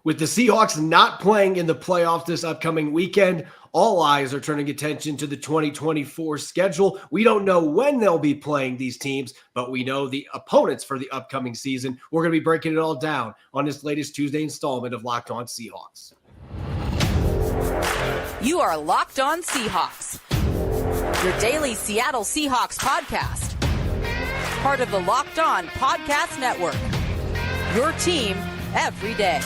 With the Seahawks not playing in the playoffs this upcoming weekend, all eyes are turning attention to the 2024 schedule. We don't know when they'll be playing these teams, but we know the opponents for the upcoming season. We're going to be breaking it all down on this latest Tuesday installment of Locked On Seahawks. You are Locked On Seahawks, your daily Seattle Seahawks podcast. Part of the Locked On Podcast Network, your team every day.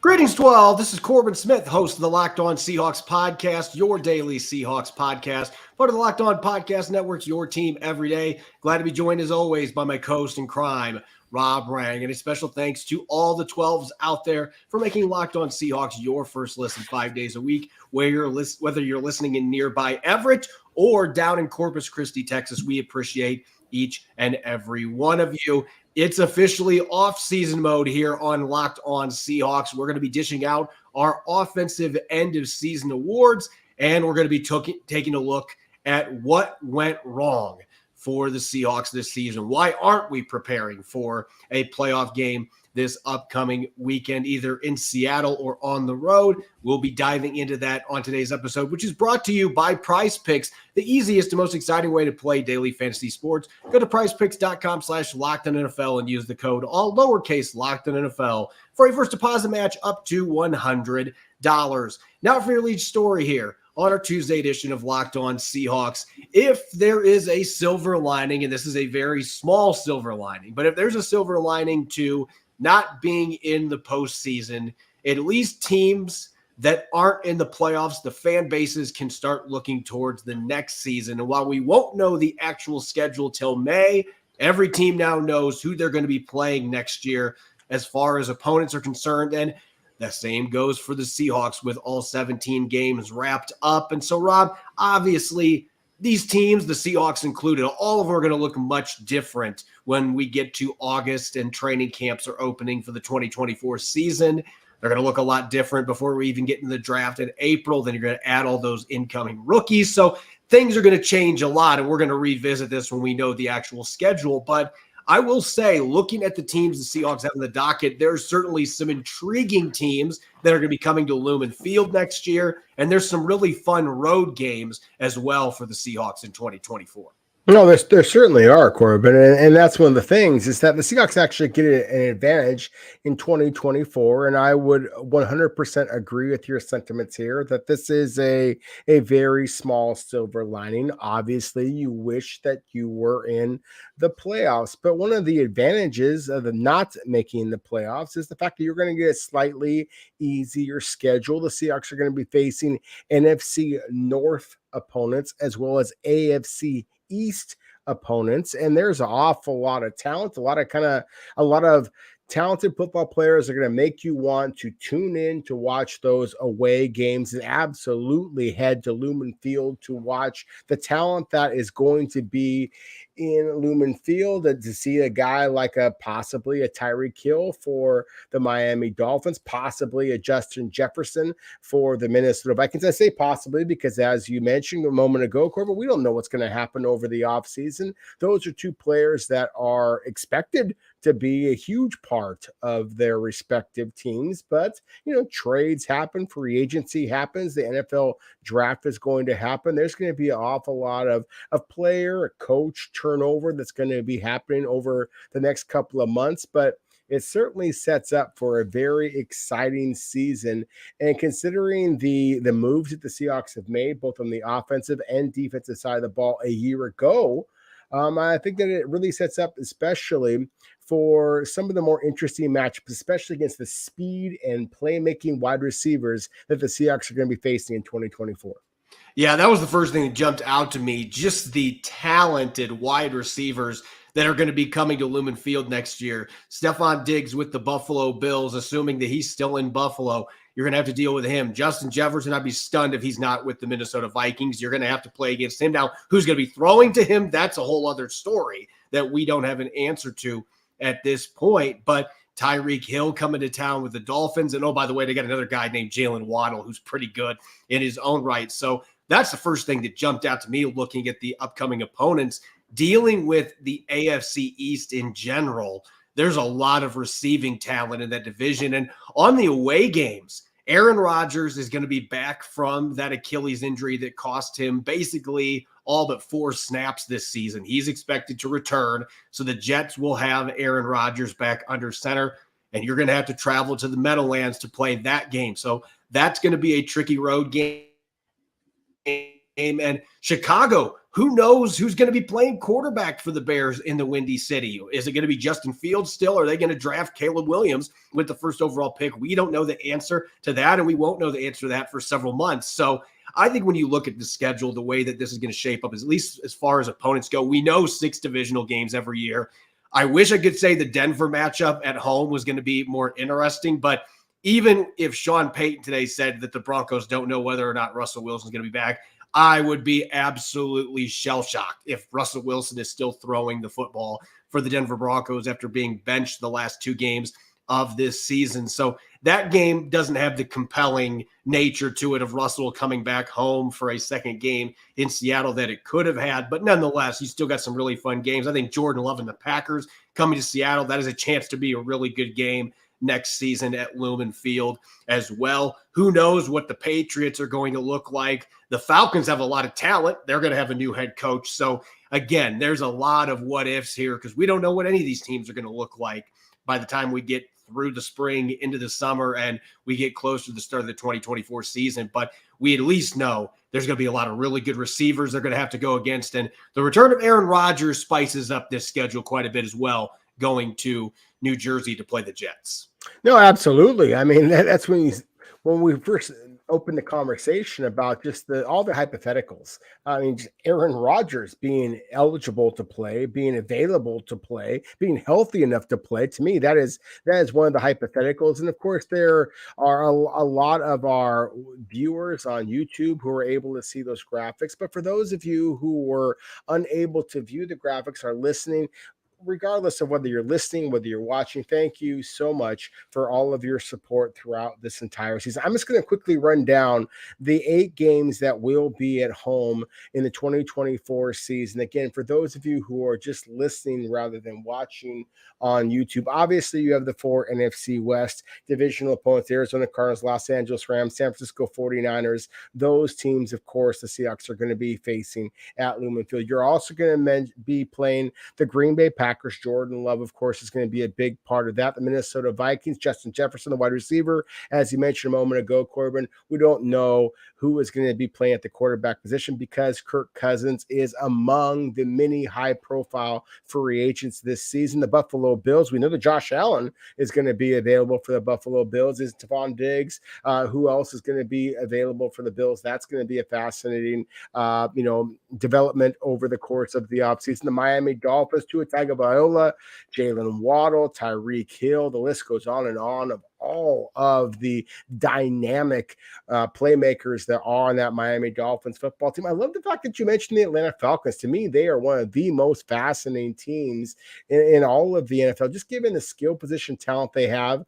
Greetings to all. This is Corbin Smith, host of the Locked On Seahawks podcast, your daily Seahawks podcast, part of the Locked On Podcast Network's your team every day. Glad to be joined as always by my co-host in crime, Rob Rang, and a special thanks to all the 12s out there for making Locked On Seahawks your first listen 5 days a week, whether you're listening in nearby Everett or down in Corpus Christi, Texas. We appreciate each and every one of you. It's officially off-season mode here on Locked On Seahawks. We're going to be dishing out our offensive end-of-season awards, and we're going to be taking a look at what went wrong for the Seahawks this season. Why aren't we preparing for a playoff game this upcoming weekend, either in Seattle or on the road? We'll be diving into that on today's episode, which is brought to you by Prize Picks, the easiest and most exciting way to play daily fantasy sports. Go to prizepicks.com/LockedOnNFL and use the code all lowercase LockedOnNFL for a first deposit match up to $100. Now for your lead story here on our Tuesday edition of Locked On Seahawks. If there is a silver lining, and this is a very small silver lining, but if there's a silver lining to not being in the postseason, at least teams that aren't in the playoffs, the fan bases can start looking towards the next season. And while we won't know the actual schedule till May, every team now knows who they're going to be playing next year as far as opponents are concerned. And the same goes for the Seahawks with all 17 games wrapped up. And so, Rob, obviously, these teams, the Seahawks included, all of them are going to look much different when we get to August and training camps are opening for the 2024 season. They're going to look a lot different before we even get into the draft in April. Then you're going to add all those incoming rookies. So things are going to change a lot, and we're going to revisit this when we know the actual schedule. But I will say, looking at the teams the Seahawks have in the docket, there's certainly some intriguing teams that are going to be coming to Lumen Field next year, and there's some really fun road games as well for the Seahawks in 2024. No, there certainly are, Corbin, and that's one of the things is that the Seahawks actually get an advantage in 2024, and I would 100% agree with your sentiments here that this is a very small silver lining. Obviously, you wish that you were in the playoffs, but one of the advantages of the not making the playoffs is the fact that you're going to get a slightly easier schedule. The Seahawks are going to be facing NFC North opponents as well as AFC East opponents, and there's an awful lot of talent, a lot of talented football players are going to make you want to tune in to watch those away games and absolutely head to Lumen Field to watch the talent that is going to be in Lumen Field, and to see a guy like possibly a Tyreek Hill for the Miami Dolphins, possibly a Justin Jefferson for the Minnesota Vikings. I say possibly because, as you mentioned a moment ago, Corbin, we don't know what's going to happen over the offseason. Those are two players that are expected to be a huge part of their respective teams. But, trades happen, free agency happens, the NFL draft is going to happen. There's going to be an awful lot of player, coach turnover that's going to be happening over the next couple of months. But it certainly sets up for a very exciting season. And considering the moves that the Seahawks have made, both on the offensive and defensive side of the ball a year ago, I think that it really sets up especially for some of the more interesting matchups, especially against the speed and playmaking wide receivers that the Seahawks are going to be facing in 2024. Yeah, that was the first thing that jumped out to me, just the talented wide receivers that are going to be coming to Lumen Field next year. Stephon Diggs with the Buffalo Bills, assuming that he's still in Buffalo. You're going to have to deal with him. Justin Jefferson, I'd be stunned if he's not with the Minnesota Vikings. You're going to have to play against him. Now, who's going to be throwing to him? That's a whole other story that we don't have an answer to at this point. But Tyreek Hill coming to town with the Dolphins. And, oh, by the way, they got another guy named Jalen Waddle who's pretty good in his own right. So that's the first thing that jumped out to me looking at the upcoming opponents. Dealing with the AFC East in general, there's a lot of receiving talent in that division. And on the away games, Aaron Rodgers is going to be back from that Achilles injury that cost him basically all but 4 snaps this season. He's expected to return, so the Jets will have Aaron Rodgers back under center, and you're going to have to travel to the Meadowlands to play that game. So that's going to be a tricky road game. And Chicago, who knows who's going to be playing quarterback for the Bears in the Windy City? Is it going to be Justin Fields still? Or are they going to draft Caleb Williams with the first overall pick? We don't know the answer to that, and we won't know the answer to that for several months. So I think when you look at the schedule, the way that this is going to shape up, at least as far as opponents go, we know 6 divisional games every year. I wish I could say the Denver matchup at home was going to be more interesting, but even if Sean Payton today said that the Broncos don't know whether or not Russell Wilson is going to be back, I would be absolutely shell-shocked if Russell Wilson is still throwing the football for the Denver Broncos after being benched the last 2 games of this season. So that game doesn't have the compelling nature to it of Russell coming back home for a second game in Seattle that it could have had. But nonetheless, you still got some really fun games. I think Jordan Love and the Packers coming to Seattle, that is a chance to be a really good game next season at Lumen Field as well. Who knows what the Patriots are going to look like? The Falcons have a lot of talent. They're going to have a new head coach. So again, there's a lot of what ifs here because we don't know what any of these teams are going to look like by the time we get through the spring into the summer and we get close to the start of the 2024 season. But we at least know there's going to be a lot of really good receivers they're going to have to go against. And the return of Aaron Rodgers spices up this schedule quite a bit as well, going to New Jersey to play the Jets. No, absolutely. I mean, that's when we first opened the conversation about just all the hypotheticals. I mean, just Aaron Rodgers being eligible to play, being available to play, being healthy enough to play. To me, that is one of the hypotheticals. And of course, there are a lot of our viewers on YouTube who are able to see those graphics. But for those of you who were unable to view the graphics or listening, regardless of whether you're listening, whether you're watching, thank you so much for all of your support throughout this entire season. I'm just going to quickly run down the 8 games that will be at home in the 2024 season. Again, for those of you who are just listening rather than watching on YouTube, obviously you have the 4 NFC West divisional opponents, Arizona Cardinals, Los Angeles Rams, San Francisco 49ers. Those teams, of course, the Seahawks are going to be facing at Lumen Field. You're also going to be playing the Green Bay Packers. Jordan Love, of course, is going to be a big part of that. The Minnesota Vikings, Justin Jefferson, the wide receiver, as you mentioned a moment ago, Corbin, we don't know who is going to be playing at the quarterback position because Kirk Cousins is among the many high-profile free agents this season. The Buffalo Bills, we know that Josh Allen is going to be available for the Buffalo Bills. Is Stephon Diggs? Who else is going to be available for the Bills? That's going to be a fascinating, development over the course of the offseason. The Miami Dolphins, Tua Tagovailoa, Jalen Waddle, Tyreek Hill. The list goes on and on of all of the dynamic playmakers that are on that Miami Dolphins football team. I love the fact that you mentioned the Atlanta Falcons. To me, they are one of the most fascinating teams in all of the NFL, just given the skill position talent they have.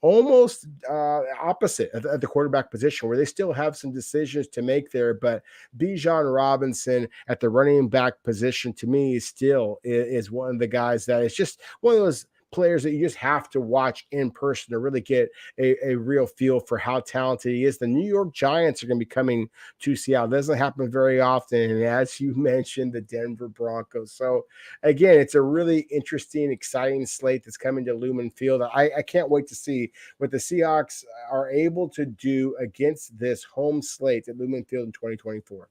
Almost opposite at the quarterback position, where they still have some decisions to make there. But Bijan Robinson at the running back position, to me, still is one of the guys that is just one of those players that you just have to watch in person to really get a real feel for how talented he is. The New York Giants are going to be coming to Seattle. It doesn't happen very often. And as you mentioned, the Denver Broncos. So again, it's a really interesting, exciting slate that's coming to Lumen Field. I can't wait to see what the Seahawks are able to do against this home slate at Lumen Field in 2024.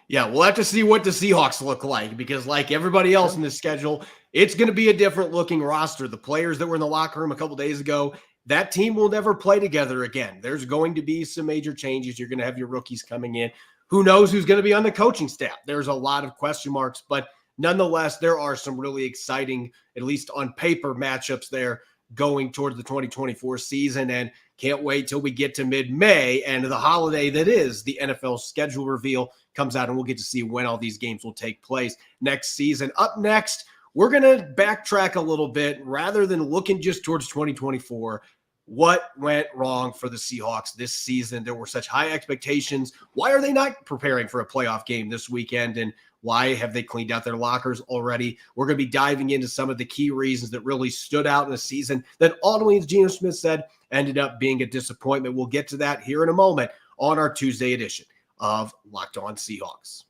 Yeah, we'll have to see what the Seahawks look like because like everybody else in the schedule, it's going to be a different looking roster. The players that were in the locker room a couple days ago, that team will never play together again. There's going to be some major changes. You're going to have your rookies coming in. Who knows who's going to be on the coaching staff? There's a lot of question marks, but nonetheless, there are some really exciting, at least on paper, matchups there going towards the 2024 season. And can't wait till we get to mid-May and the holiday that is the NFL schedule reveal comes out, and we'll get to see when all these games will take place next season. Up next, we're going to backtrack a little bit rather than looking just towards 2024. What went wrong for the Seahawks this season? There were such high expectations. Why are they not preparing for a playoff game this weekend? And why have they cleaned out their lockers already? We're going to be diving into some of the key reasons that really stood out in the season that ultimately, as Geno Smith said, ended up being a disappointment. We'll get to that here in a moment on our Tuesday edition of Locked On Seahawks.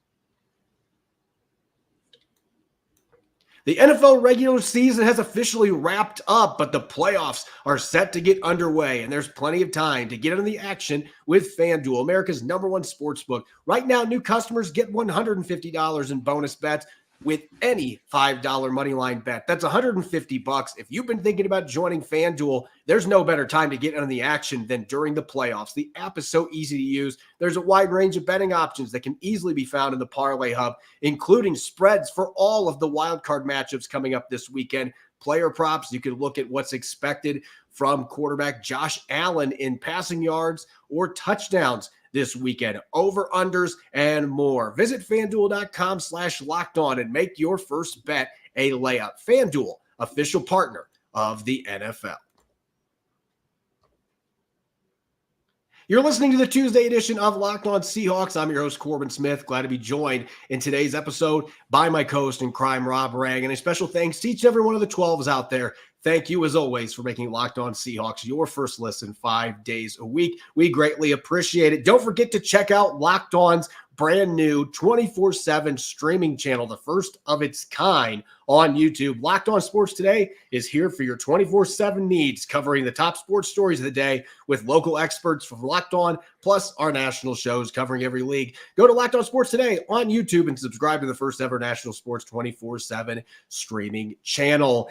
The NFL regular season has officially wrapped up, but the playoffs are set to get underway, and there's plenty of time to get into the action with FanDuel, America's #1 sportsbook. Right now, new customers get $150 in bonus bets with any $5 moneyline bet. That's $150. If you've been thinking about joining FanDuel, there's no better time to get into the action than during the playoffs. The app is so easy to use. There's a wide range of betting options that can easily be found in the Parlay Hub, including spreads for all of the wildcard matchups coming up this weekend. Player props, you can look at what's expected from quarterback Josh Allen in passing yards or touchdowns this weekend, over-unders, and more. Visit FanDuel.com/lockedon and make your first bet a layup. FanDuel, official partner of the NFL. You're listening to the Tuesday edition of Locked On Seahawks. I'm your host, Corbin Smith. Glad to be joined in today's episode by my co-host in crime, Rob Rang. And a special thanks to each and every one of the 12s out there. Thank you, as always, for making Locked On Seahawks your first listen 5 days a week. We greatly appreciate it. Don't forget to check out Locked On's brand new 24/7 streaming channel, the first of its kind on YouTube. Locked On Sports Today is here for your 24/7 needs, covering the top sports stories of the day with local experts from Locked On, plus our national shows covering every league. Go to Locked On Sports Today on YouTube and subscribe to the first ever national sports 24/7 streaming channel.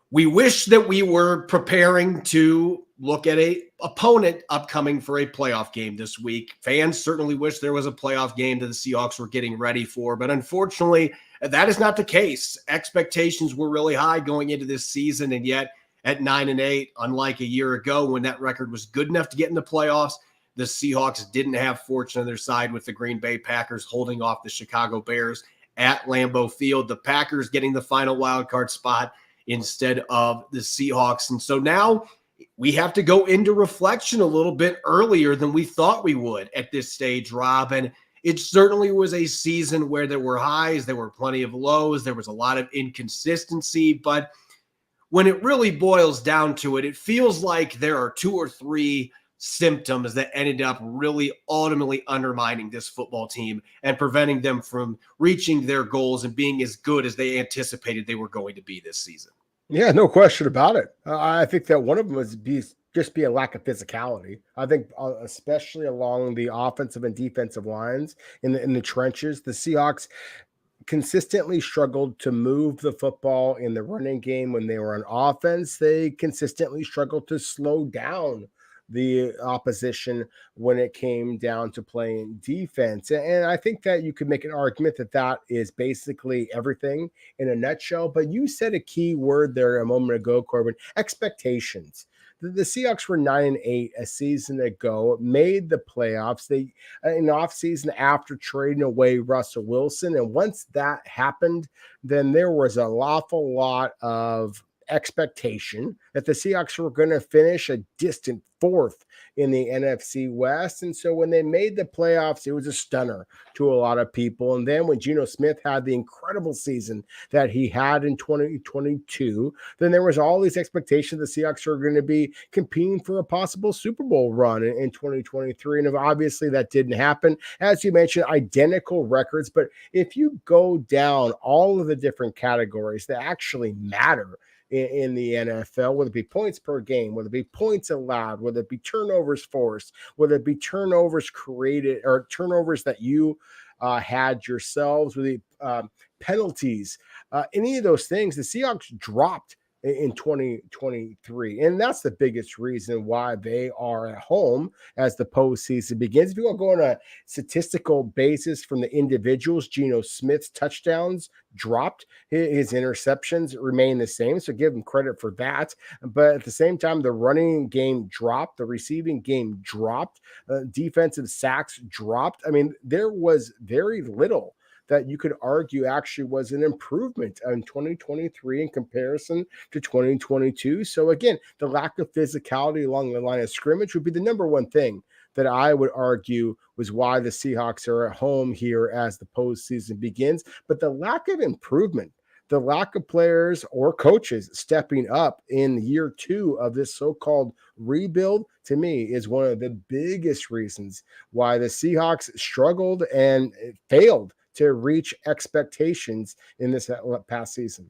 We wish that we were preparing to look at a opponent upcoming for a playoff game this week. Fans certainly wish there was a playoff game that the Seahawks were getting ready for, but unfortunately, that is not the case. Expectations were really high going into this season, and yet at 9-8, unlike a year ago when that record was good enough to get in the playoffs, the Seahawks didn't have fortune on their side with the Green Bay Packers holding off the Chicago Bears at Lambeau Field. The Packers getting the final wild card spot instead of the Seahawks. And so now we have to go into reflection a little bit earlier than we thought we would at this stage, Rob. And it certainly was a season where there were highs, there were plenty of lows, there was a lot of inconsistency. But when it really boils down to it, it feels like there are 2 or 3 symptoms that ended up really ultimately undermining this football team and preventing them from reaching their goals and being as good as they anticipated they were going to be this season. Yeah, no question about it. I think that one of them was just be a lack of physicality. I think especially along the offensive and defensive lines in the trenches, the Seahawks consistently struggled to move the football in the running game. When they were on offense, they consistently struggled to slow down the opposition when it came down to playing defense. And I think that you could make an argument that that is basically everything in a nutshell. But you said a key word there a moment ago, Corbin: expectations. The Seahawks were 9-8 a season ago, made the playoffs. They in the offseason after trading away Russell Wilson. And once that happened, then there was an awful lot of expectation that the Seahawks were going to finish a distant 4th in the NFC West. And so when they made the playoffs, it was a stunner to a lot of people. And then when Geno Smith had the incredible season that he had in 2022, then there was all these expectations the Seahawks were going to be competing for a possible Super Bowl run in 2023. And obviously that didn't happen. As you mentioned, identical records. But if you go down all of the different categories that actually matter in the NFL, whether it be points per game, whether it be points allowed, whether it be turnovers forced, whether it be turnovers created or turnovers that you had yourselves, with the penalties, any of those things, the Seahawks dropped in 2023. And that's the biggest reason why they are at home as the postseason begins. If you want to go on a statistical basis from the individuals, Geno Smith's touchdowns dropped, his interceptions remain the same, so give him credit for that. But at the same time, the running game dropped, the receiving game dropped, defensive sacks dropped. I mean, there was very little that you could argue actually was an improvement in 2023 in comparison to 2022. So again, the lack of physicality along the line of scrimmage would be the number one thing that I would argue was why the Seahawks are at home here as the postseason begins. But the lack of improvement, the lack of players or coaches stepping up in year 2 of this so-called rebuild, to me, is one of the biggest reasons why the Seahawks struggled and failed to reach expectations in this past season.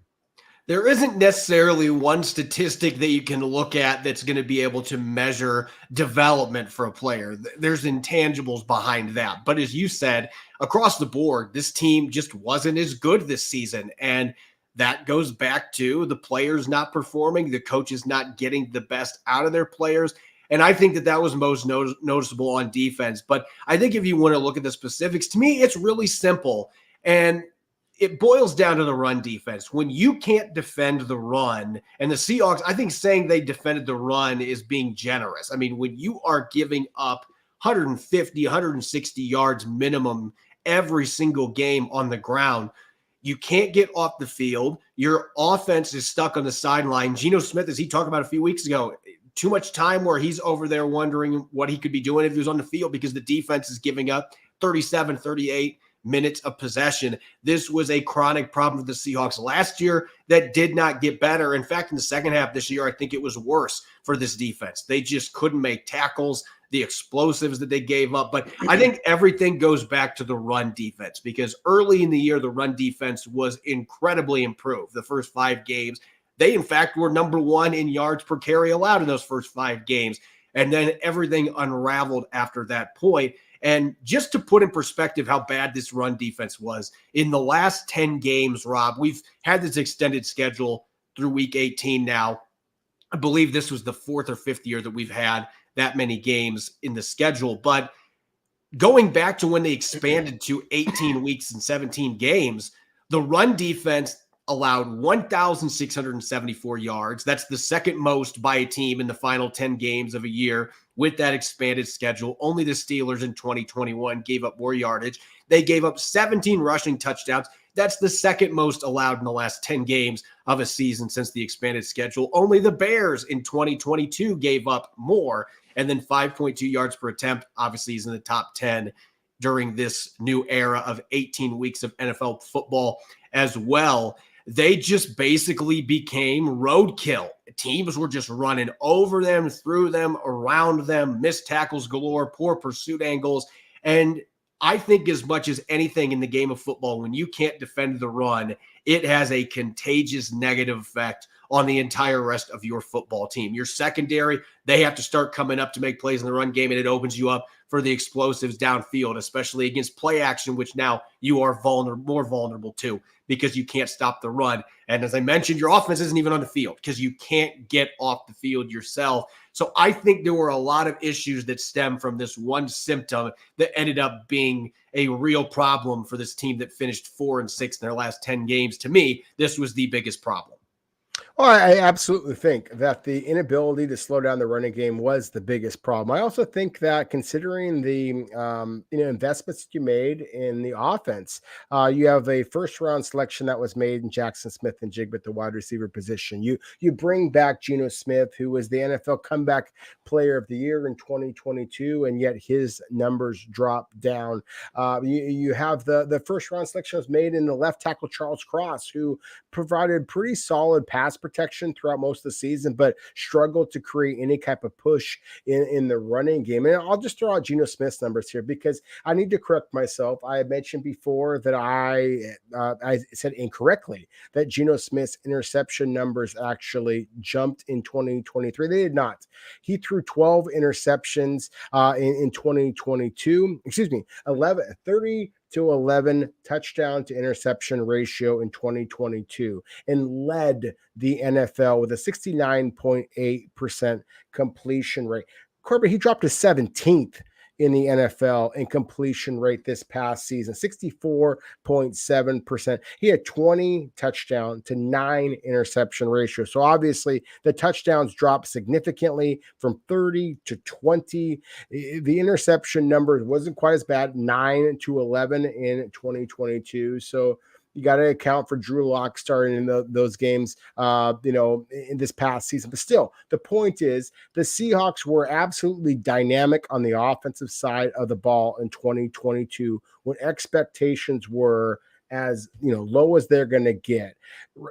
There isn't necessarily one statistic that you can look at that's going to be able to measure development for a player. There's intangibles behind that. But as you said, across the board, this team just wasn't as good this season. And that goes back to the players not performing, the coaches not getting the best out of their players. And I think that was most noticeable on defense. But I think if you want to look at the specifics, to me, it's really simple. And it boils down to the run defense. When you can't defend the run, and the Seahawks, I think saying they defended the run is being generous. I mean, when you are giving up 150, 160 yards minimum every single game on the ground, you can't get off the field. Your offense is stuck on the sideline. Geno Smith, as he talked about a few weeks ago, too much time where he's over there wondering what he could be doing if he was on the field because the defense is giving up 37, 38 minutes of possession. This was a chronic problem for the Seahawks last year that did not get better. In fact, in the second half this year, I think it was worse for this defense. They just couldn't make tackles, the explosives that they gave up. But I think everything goes back to the run defense because early in the year, the run defense was incredibly improved. The first 5 games, they in fact were number 1 in yards per carry allowed in those first 5 games. And then everything unraveled after that point. And just to put in perspective how bad this run defense was, in the last 10 games, Rob, we've had this extended schedule through week 18 now. I believe this was the 4th or 5th year that we've had that many games in the schedule. But going back to when they expanded to 18 weeks and 17 games, the run defense allowed 1,674 yards. That's the second most by a team in the final 10 games of a year with that expanded schedule. Only the Steelers in 2021 gave up more yardage. They gave up 17 rushing touchdowns. That's the second most allowed in the last 10 games of a season since the expanded schedule. Only the Bears in 2022 gave up more. And then 5.2 yards per attempt, obviously, is in the top 10 during this new era of 18 weeks of NFL football as well. They just basically became roadkill. Teams were just running over them, through them, around them, missed tackles galore, poor pursuit angles. And I think as much as anything in the game of football, when you can't defend the run, it has a contagious negative effect on the entire rest of your football team. Your secondary, they have to start coming up to make plays in the run game, and it opens you up for the explosives downfield, especially against play action, which now you are more vulnerable to because you can't stop the run. And as I mentioned, your offense isn't even on the field because you can't get off the field yourself. So I think there were a lot of issues that stem from this one symptom that ended up being a real problem for this team that finished 4-6 in their last 10 games. To me, this was the biggest problem. Well, I absolutely think that the inability to slow down the running game was the biggest problem. I also think that considering the investments you made in the offense, you have a first-round selection that was made in Jackson Smith and Jigba at the wide receiver position. You bring back Geno Smith, who was the NFL Comeback Player of the Year in 2022, and yet his numbers dropped down. You have the first-round selection was made in the left tackle Charles Cross, who provided pretty solid pass protection throughout most of the season, but struggled to create any type of push in the running game. And I'll just throw out Geno Smith's numbers here because I need to correct myself. I had mentioned before that I said incorrectly that Geno Smith's interception numbers actually jumped in 2023. They did not. He threw 12 interceptions in 2022. 30-11 touchdown to interception ratio in 2022 and led the NFL with a 69.8% completion rate. Corbin, he dropped to 17th in the NFL in completion rate this past season, 64.7%. He had 20 touchdown to 9 interception ratio. So obviously the touchdowns dropped significantly from 30 to 20. The interception numbers wasn't quite as bad, 9 to 11 in 2022. So you got to account for Drew Lock starting in those games, in this past season. But still, the point is the Seahawks were absolutely dynamic on the offensive side of the ball in 2022 when expectations were as low as they're going to get.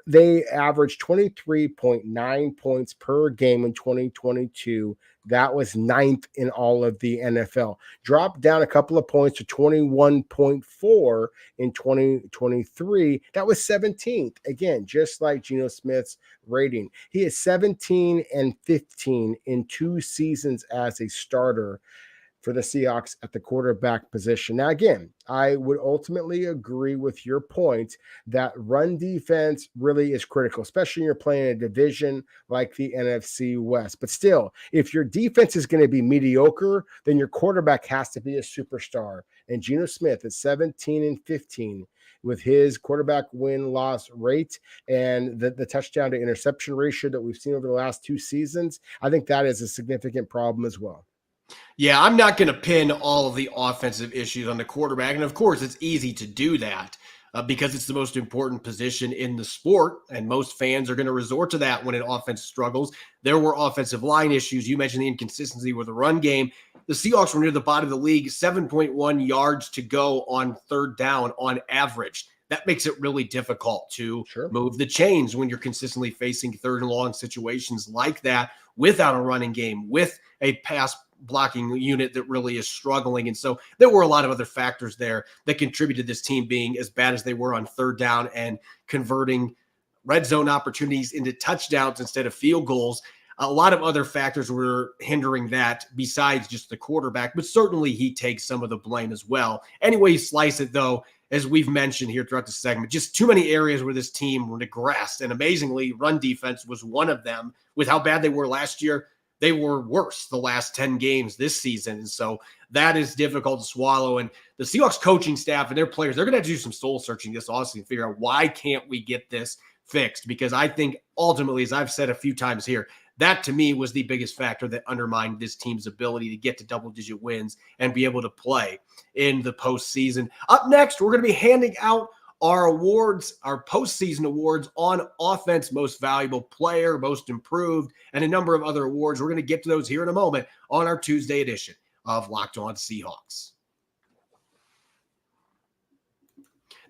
They averaged 23.9 points per game in 2022. That was 9th in all of the NFL. Dropped down a couple of points to 21.4 in 2023. That was 17th. Again, just like Geno Smith's rating. He is 17 and 15 in 2 seasons as a starter for the Seahawks at the quarterback position. Now, again, I would ultimately agree with your point that run defense really is critical, especially when you're playing a division like the NFC West. But still, if your defense is going to be mediocre, then your quarterback has to be a superstar. And Geno Smith is 17 and 15 with his quarterback win-loss rate and the touchdown to interception ratio that we've seen over the last 2 seasons. I think that is a significant problem as well. Yeah, I'm not going to pin all of the offensive issues on the quarterback. And of course, it's easy to do that because it's the most important position in the sport. And most fans are going to resort to that when an offense struggles. There were offensive line issues. You mentioned the inconsistency with the run game. The Seahawks were near the bottom of the league, 7.1 yards to go on third down on average. That makes it really difficult to move the chains when you're consistently facing third and long situations like that without a running game, with a pass blocking unit that really is struggling. And so there were a lot of other factors there that contributed to this team being as bad as they were on third down and converting red zone opportunities into touchdowns instead of field goals. A lot of other factors were hindering that besides just the quarterback, but certainly he takes some of the blame as well. Anyway, you slice it though, as we've mentioned here throughout the segment, just too many areas where this team regressed. And amazingly, run defense was one of them. With how bad they were last year, they were worse the last 10 games this season. And so that is difficult to swallow. And the Seahawks coaching staff and their players, they're going to have to do some soul searching this offseason and figure out why can't we get this fixed? Because I think ultimately, as I've said a few times here, that to me was the biggest factor that undermined this team's ability to get to double-digit wins and be able to play in the postseason. Up next, we're going to be handing out our awards, our postseason awards on offense, most valuable player, most improved, and a number of other awards. We're going to get to those here in a moment on our Tuesday edition of Locked On Seahawks.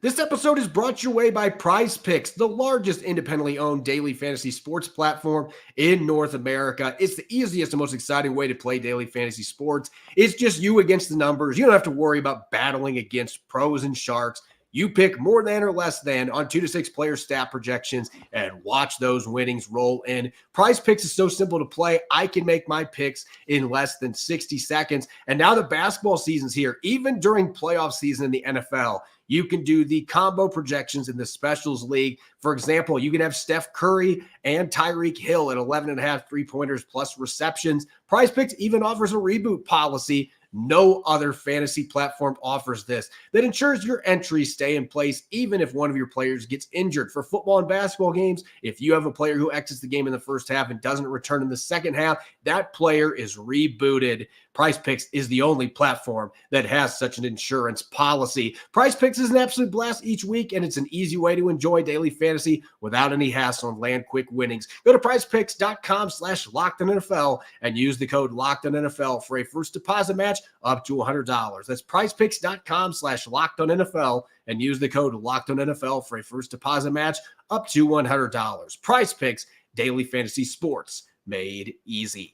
This episode is brought your way by Prize Picks, the largest independently owned daily fantasy sports platform in North America. It's the easiest and most exciting way to play daily fantasy sports. It's just you against the numbers. You don't have to worry about battling against pros and sharks. You pick more than or less than on 2 to 6 player stat projections and watch those winnings roll in. Prize Picks is so simple to play. I can make my picks in less than 60 seconds. And now the basketball season's here. Even during playoff season in the NFL, you can do the combo projections in the Specials League. For example, you can have Steph Curry and Tyreek Hill at 11.5 3-pointers plus receptions. Prize Picks even offers a reboot policy. No other fantasy platform offers this. That ensures your entries stay in place even if one of your players gets injured. For football and basketball games, if you have a player who exits the game in the first half and doesn't return in the second half, that player is rebooted. Prize Picks is the only platform that has such an insurance policy. Prize Picks is an absolute blast each week, and it's an easy way to enjoy daily fantasy without any hassle and land quick winnings. Go to prizepicks.com/LockedOnNFL and use the code LockedOnNFL for a first deposit match up to $100. That's prizepicks.com/LockedOnNFL and use the code LockedOnNFL for a first deposit match up to $100. Prize Picks, daily fantasy sports made easy.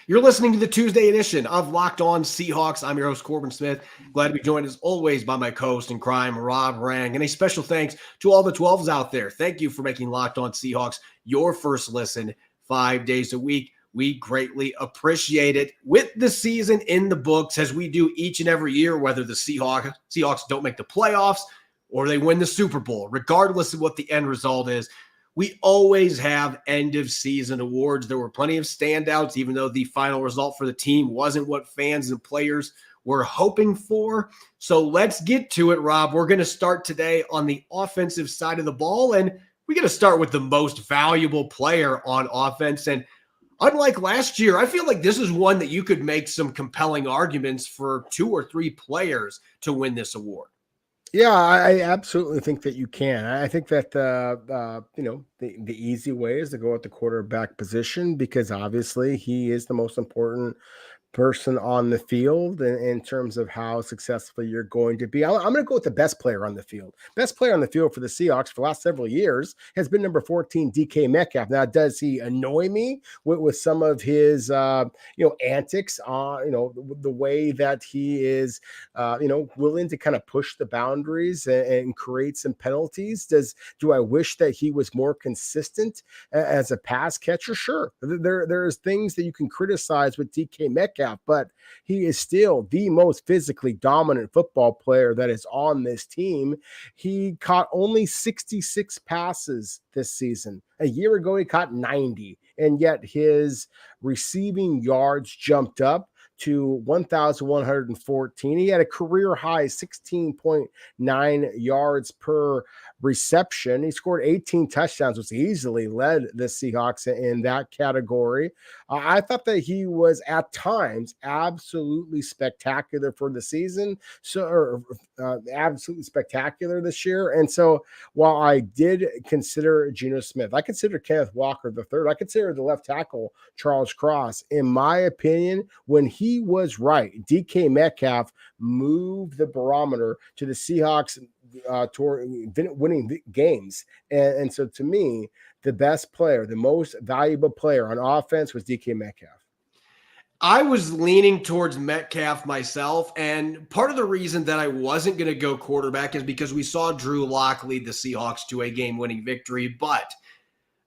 You're listening to the Tuesday edition of Locked On Seahawks. I'm your host, Corbin Smith. Glad to be joined as always by my co-host in crime, Rob Rang. And a special thanks to all the 12s out there. Thank you for making Locked On Seahawks your first listen 5 days a week. We greatly appreciate it. With the season in the books, as we do each and every year, whether the Seahawks don't make the playoffs or they win the Super Bowl, regardless of what the end result is, we always have end of season awards. There were plenty of standouts, even though the final result for the team wasn't what fans and players were hoping for. So let's get to it, Rob. We're going to start today on the offensive side of the ball, and we're going to start with the most valuable player on offense. And unlike last year, I feel like this is one that you could make some compelling arguments for 2 or 3 players to win this award. Yeah, I absolutely think that you can. I think that the easy way is to go at the quarterback position, because obviously he is the most important person on the field in terms of how successful you're going to be. I'm going to go with the best player on the field. Best player on the field for the Seahawks for the last several years has been number 14, DK Metcalf. Now, does he annoy me with some of his antics, the way that he is willing to kind of push the boundaries and create some penalties? Do I wish that he was more consistent as a pass catcher? Sure. There's things that you can criticize with DK Metcalf, but he is still the most physically dominant football player that is on this team. He caught only 66 passes this season. A year ago, he caught 90, and yet his receiving yards jumped up to 1,114. He had a career high 16.9 yards per reception. He scored 18 touchdowns, which easily led the Seahawks in that category. I thought that he was at times absolutely spectacular for the season, absolutely spectacular this year. And so while I did consider Geno Smith, I consider Kenneth Walker III, I consider the left tackle Charles Cross. In my opinion, when he was right, DK Metcalf moved the barometer to the Seahawks toward winning games. And so to me, the best player, the most valuable player on offense was DK Metcalf. I was leaning towards Metcalf myself, and part of the reason that I wasn't going to go quarterback is because we saw Drew Lock lead the Seahawks to a game-winning victory. But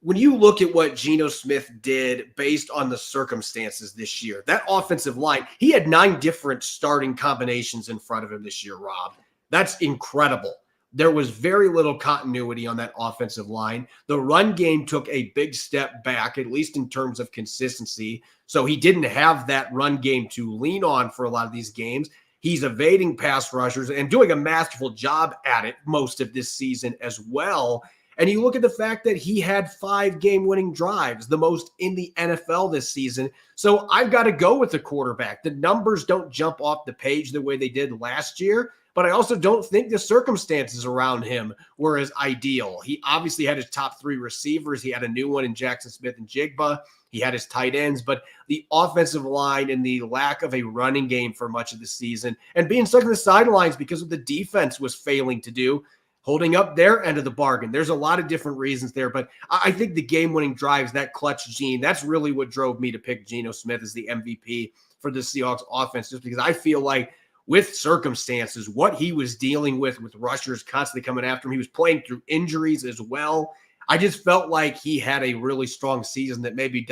when you look at what Geno Smith did based on the circumstances this year, that offensive line, he had 9 different starting combinations in front of him this year, Rob. That's incredible. There was very little continuity on that offensive line. The run game took a big step back, at least in terms of consistency. So he didn't have that run game to lean on for a lot of these games. He's evading pass rushers and doing a masterful job at it most of this season as well. And you look at the fact that he had 5 game-winning drives, the most in the NFL this season. So I've got to go with the quarterback. The numbers don't jump off the page the way they did last year, but I also don't think the circumstances around him were as ideal. He obviously had his top 3 receivers. He had a new one in Jackson Smith and Jigba. He had his tight ends, but the offensive line and the lack of a running game for much of the season and being stuck in the sidelines because of the defense was failing to do, holding up their end of the bargain. There's a lot of different reasons there, but I think the game-winning drives, that clutch gene, that's really what drove me to pick Geno Smith as the MVP for the Seahawks offense, just because I feel like with circumstances, what he was dealing with rushers constantly coming after him, he was playing through injuries as well. I just felt like he had a really strong season that maybe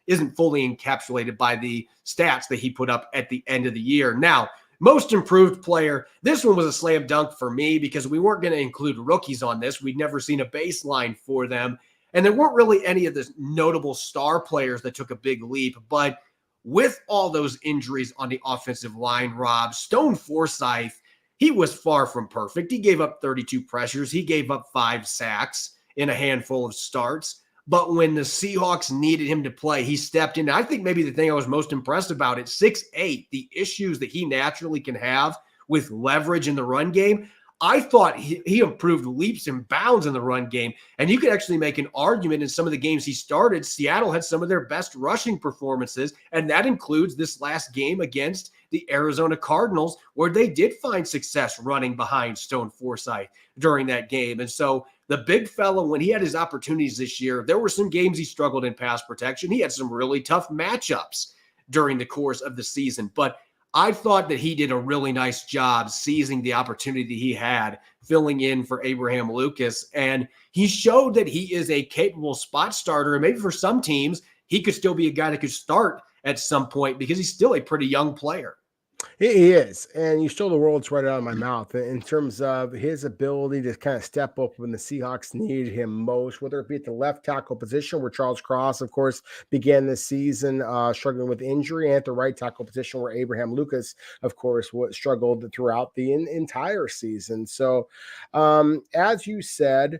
isn't fully encapsulated by the stats that he put up at the end of the year. Now, most improved player, this one was a slam dunk for me because we weren't going to include rookies on this. We'd never seen a baseline for them. And there weren't really any of the notable star players that took a big leap. But with all those injuries on the offensive line, Rob, Stone Forsythe, he was far from perfect. He gave up 32 pressures. He gave up 5 sacks in a handful of starts. But when the Seahawks needed him to play, he stepped in. I think maybe the thing I was most impressed about at 6'8", the issues that he naturally can have with leverage in the run game, I thought he improved leaps and bounds in the run game. And you could actually make an argument in some of the games he started, Seattle had some of their best rushing performances, and that includes this last game against the Arizona Cardinals, where they did find success running behind Stone Forsythe during that game. And so the big fella, when he had his opportunities this year, there were some games he struggled in pass protection. He had some really tough matchups during the course of the season. But I thought that he did a really nice job seizing the opportunity he had, filling in for Abraham Lucas. And he showed that he is a capable spot starter. And maybe for some teams, he could still be a guy that could start at some point because he's still a pretty young player. He is, and you stole the words right out of my mouth in terms of his ability to kind of step up when the Seahawks needed him most, whether it be at the left tackle position, where Charles Cross, of course, began the season struggling with injury, and at the right tackle position, where Abraham Lucas, of course, struggled throughout the entire season. So, as you said,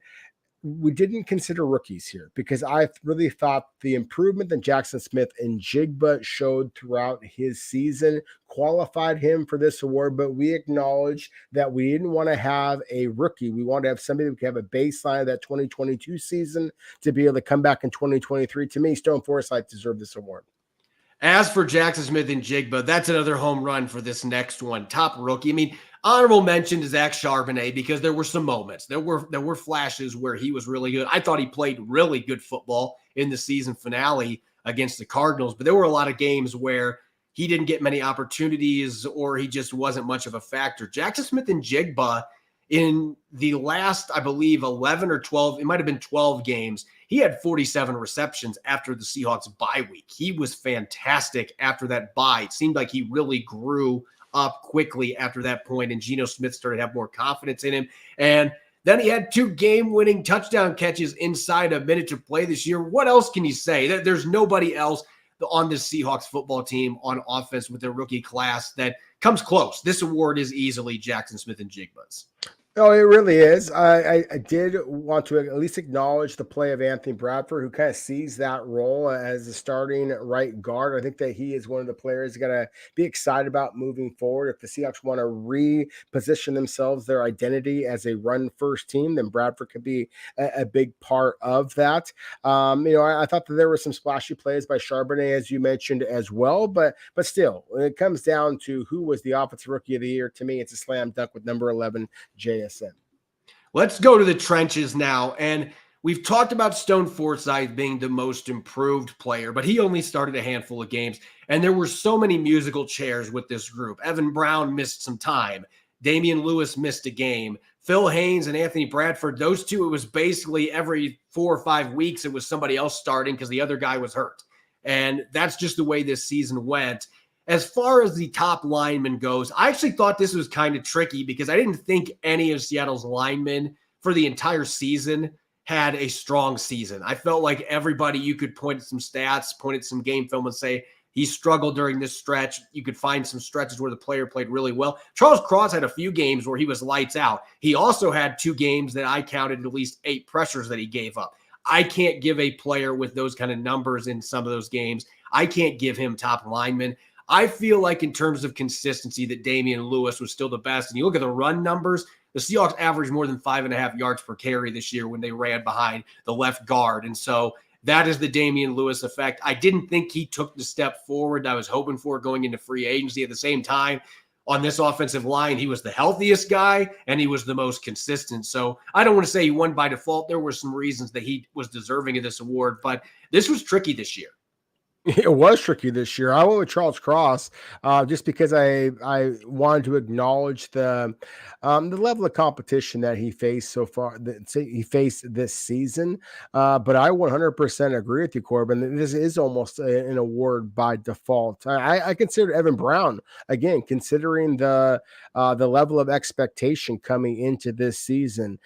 we didn't consider rookies here because I really thought the improvement that Jackson Smith and Jigba showed throughout his season qualified him for this award, but we acknowledged that we didn't want to have a rookie. We wanted to have somebody who could have a baseline of that 2022 season to be able to come back in 2023. To me, Stone Forsythe deserved this award. As for Jackson Smith and Jigba, that's another home run for this next one. Top rookie. I mean, honorable mention to Zach Charbonnet because there were some moments. There were flashes where he was really good. I thought he played really good football in the season finale against the Cardinals, but there were a lot of games where he didn't get many opportunities or he just wasn't much of a factor. Jackson Smith and Jigba in the last, I believe, 11 or 12, it might have been 12 games, he had 47 receptions after the Seahawks bye week. He was fantastic after that bye. It seemed like he really grew up quickly after that point, and Geno Smith started to have more confidence in him. And then he had 2 game-winning touchdown catches inside a minute to play this year. What else can you say? There's nobody else on this Seahawks football team on offense with their rookie class that comes close. This award is easily Jackson Smith and Jigba's. Oh, it really is. I did want to at least acknowledge the play of Anthony Bradford, who kind of sees that role as a starting right guard. I think that he is one of the players got to be excited about moving forward. If the Seahawks want to reposition themselves, their identity as a run-first team, then Bradford could be a big part of that. I thought that there were some splashy plays by Charbonnet, as you mentioned, as well. But still, when it comes down to who was the offensive rookie of the year, to me, it's a slam dunk with number 11, JSN. Let's go to the trenches now. And we've talked about Stone Forsythe being the most improved player, but he only started a handful of games. And there were so many musical chairs with this group. Evan Brown missed some time. Damian Lewis missed a game. Phil Haynes and Anthony Bradford, those two, it was basically every 4 or 5 weeks, it was somebody else starting because the other guy was hurt. And that's just the way this season went. As far as the top lineman goes, I actually thought this was kind of tricky because I didn't think any of Seattle's linemen for the entire season had a strong season. I felt like everybody, you could point at some stats, point at some game film and say, he struggled during this stretch. You could find some stretches where the player played really well. Charles Cross had a few games where he was lights out. He also had 2 games that I counted at least 8 pressures that he gave up. I can't give a player with those kind of numbers in some of those games. I can't give him top lineman. I feel like in terms of consistency that Damian Lewis was still the best. And you look at the run numbers, the Seahawks averaged more than 5.5 yards per carry this year when they ran behind the left guard. And so that is the Damian Lewis effect. I didn't think he took the step forward I was hoping for going into free agency. At the same time, on this offensive line, he was the healthiest guy and he was the most consistent. So I don't want to say he won by default. There were some reasons that he was deserving of this award, but this was tricky this year. It was tricky this year. I went with Charles Cross just because I wanted to acknowledge the level of competition that he faced so far, that he faced this season. But I 100% agree with you, Corbin. This is almost an award by default. I consider Evan Brown, again, considering the level of expectation coming into this season.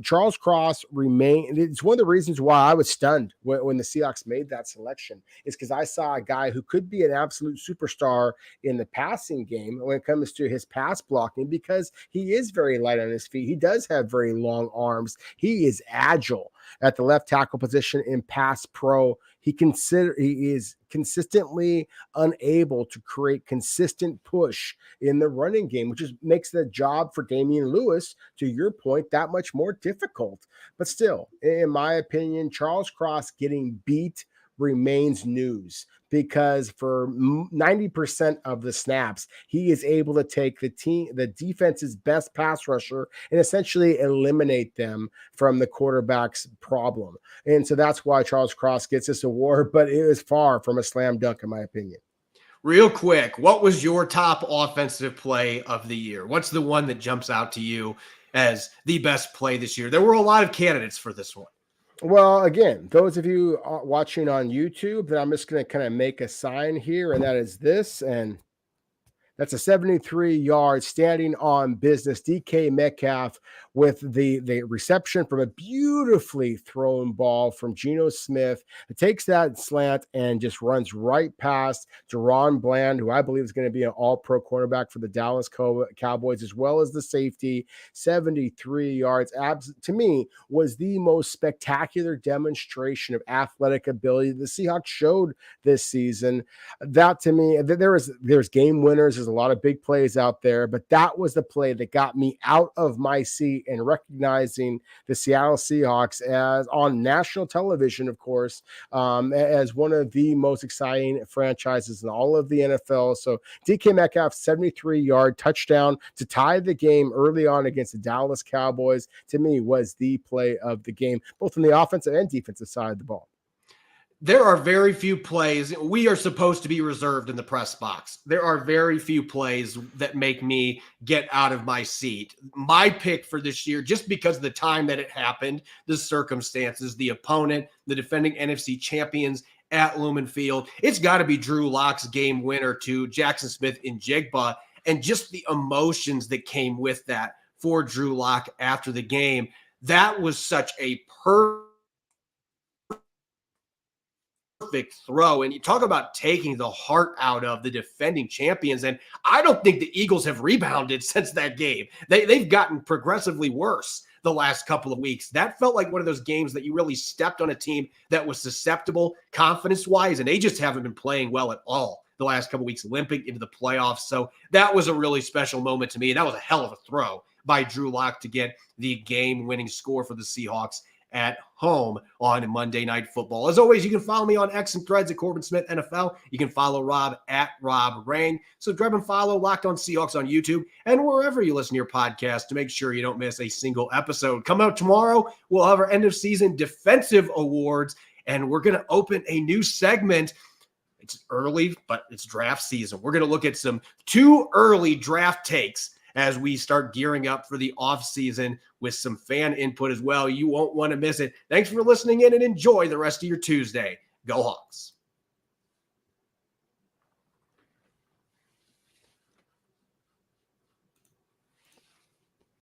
Charles Cross remained. It's one of the reasons why I was stunned when the Seahawks made that selection. Is because I saw a guy who could be an absolute superstar in the passing game when it comes to his pass blocking, because he is very light on his feet. He does have very long arms. He is agile at the left tackle position in pass pro. He is consistently unable to create consistent push in the running game, which makes the job for Damian Lewis, to your point, that much more difficult. But still, in my opinion, Charles Cross getting beat remains news, because for 90% of the snaps, he is able to take the defense's best pass rusher and essentially eliminate them from the quarterback's problem. And so that's why Charles Cross gets this award, but it is far from a slam dunk, in my opinion. Real quick, what was your top offensive play of the year? What's the one that jumps out to you as the best play this year? There were a lot of candidates for this one. Well, again, those of you watching on YouTube, that I'm just going to kind of make a sign here, and that is this. And That's a 73-yard standing on business. DK Metcalf with the reception from a beautifully thrown ball from Geno Smith. It takes that slant and just runs right past Deron Bland, who I believe is going to be an all-pro cornerback for the Dallas Cowboys, as well as the safety. 73 yards. To me, was the most spectacular demonstration of athletic ability the Seahawks showed this season. That to me, there's game winners. There's a lot of big plays out there, but that was the play that got me out of my seat and recognizing the Seattle Seahawks as on national television, of course, as one of the most exciting franchises in all of the NFL. So DK Metcalf, 73-yard touchdown to tie the game early on against the Dallas Cowboys, to me was the play of the game, both on the offensive and defensive side of the ball. There are very few plays. We are supposed to be reserved in the press box. There are very few plays that make me get out of my seat. My pick for this year, just because of the time that it happened, the circumstances, the opponent, the defending NFC champions at Lumen Field, it's got to be Drew Lock's game winner to Jackson Smith in Jigba, and just the emotions that came with that for Drew Lock after the game. That was such a perfect throw. And you talk about taking the heart out of the defending champions. And I don't think the Eagles have rebounded since that game. They've gotten progressively worse the last couple of weeks. That felt like one of those games that you really stepped on a team that was susceptible confidence-wise, and they just haven't been playing well at all the last couple of weeks, limping into the playoffs. So that was a really special moment to me. That was a hell of a throw by Drew Lock to get the game-winning score for the Seahawks at home on Monday Night Football. As always, you can follow me on X and Threads at Corbin Smith NFL. You can follow Rob at Rob Rain. Subscribe and follow Locked On Seahawks on YouTube and wherever you listen to your podcast to make sure you don't miss a single episode. Come out tomorrow, we'll have our end of season defensive awards, and we're going to open a new segment. It's early, but it's draft season. We're going to look at some too early draft takes as we start gearing up for the offseason with some fan input as well. You won't want to miss it. Thanks for listening in and enjoy the rest of your Tuesday. Go Hawks.